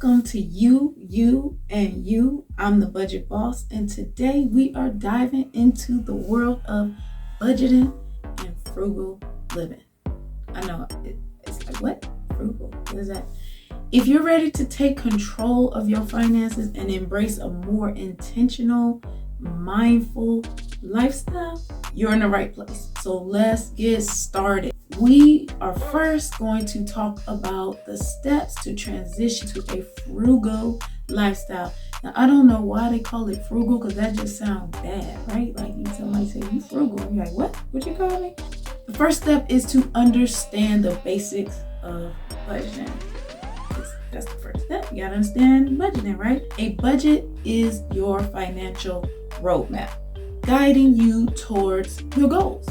Welcome to You, and You. I'm the Budget Boss, and today we are diving into the world of budgeting and frugal living. I know it's like, what? Frugal? What is that? If you're ready to take control of your finances and embrace a more intentional, mindful lifestyle, you're in the right place. So let's get started. We are first going to talk about the steps to transition to a frugal lifestyle. Now, I don't know why they call it frugal, because that just sounds bad, right? Like somebody say you frugal, and you're like, what? What you call me? The first step is to understand the basics of budgeting. That's the first step. You gotta understand budgeting, right? A budget is your financial roadmap, guiding you towards your goals.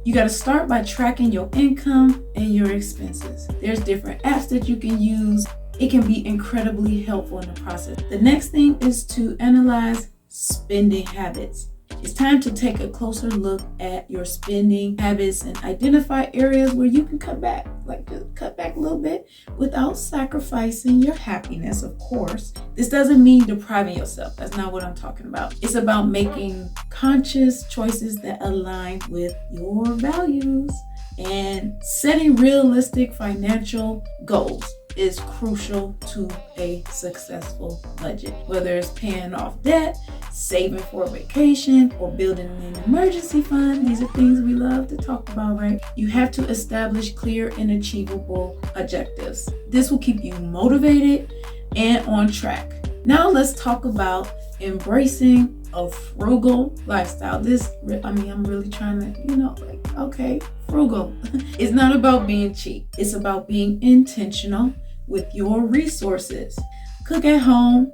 You got to start by tracking your income and your expenses. There's different apps that you can use. It can be incredibly helpful in the process. The next thing is to analyze spending habits. It's time to take a closer look at your spending habits and identify areas where you can cut back, like just cut back a little bit without sacrificing your happiness, of course. This doesn't mean depriving yourself. That's not what I'm talking about. It's about making conscious choices that align with your values, and setting realistic financial goals is crucial to a successful budget. Whether it's paying off debt, saving for a vacation, or building an emergency fund, these are things we love to talk about, right? You have to establish clear and achievable objectives. This will keep you motivated and on track. Now let's talk about embracing a frugal lifestyle. I'm really trying to, okay, frugal. It's not about being cheap. It's about being intentional with your resources. Cook at home,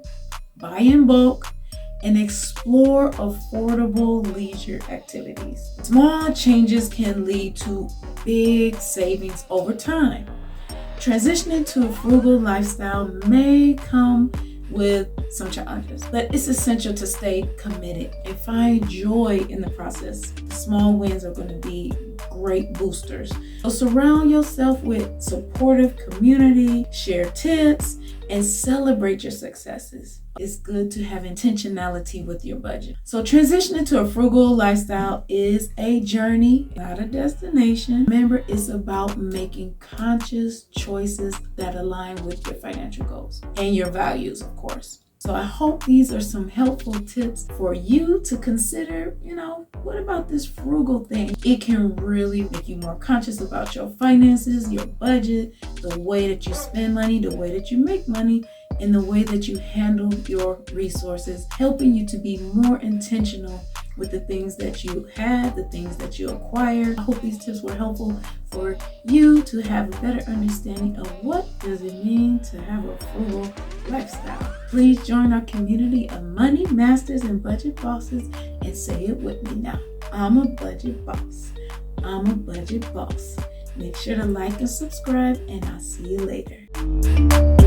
buy in bulk, and explore affordable leisure activities. Small changes can lead to big savings over time. Transitioning to a frugal lifestyle may come with some challenges, but it's essential to stay committed and find joy in the process. The small wins are going to be great boosters. So surround yourself with supportive community, share tips, and celebrate your successes. It's good to have intentionality with your budget. So transitioning to a frugal lifestyle is a journey, not a destination. Remember, it's about making conscious choices that align with your financial goals and your values, of course. So I hope these are some helpful tips for you to consider, what about this frugal thing? It can really make you more conscious about your finances, your budget, the way that you spend money, the way that you make money, and the way that you handle your resources, helping you to be more intentional with the things that you have, the things that you acquire. I hope these tips were helpful for you to have a better understanding of what does it mean to have a frugal lifestyle. Please join our community of money masters and budget bosses and say it with me now. I'm a budget boss. I'm a budget boss. Make sure to like and subscribe, and I'll see you later.